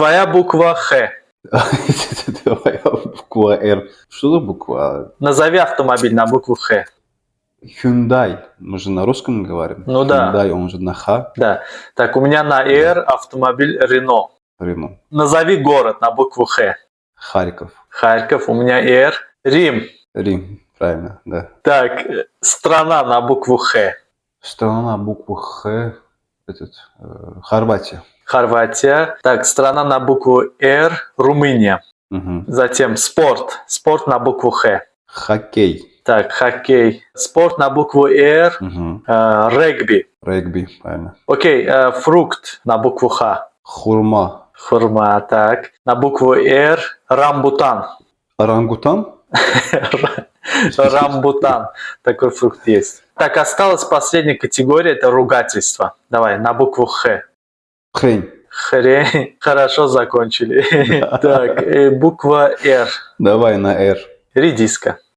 Твоя буква Х. Твоя буква Р. Что за буква? Назови автомобиль на букву Х. Hyundai. Мы же на русском говорим. Ну да. Hyundai, он же на Х. Да. Так, у меня на Р автомобиль Рено. Рено. Назови город на букву Х. Харьков. Харьков. У меня Р. Рим. Рим. Правильно, да. Так, страна на букву Х. Страна на букву Х. Хорватия. Хорватия. Так, страна на букву Р. Румыния. Угу. Затем спорт. Спорт на букву Х. Хоккей. Так, хоккей. Спорт на букву Р. Угу. Регби. Регби, правильно. Окей, фрукт на букву Х. Хурма. Хурма, так. На букву Р. Рамбутан. Орангутан? Рамбутан. Такой фрукт есть. Так, осталась последняя категория, это ругательство. Давай, на букву Х. Хрень. Хрень. Хорошо закончили. Так, буква Р. Давай на Р. Редиска.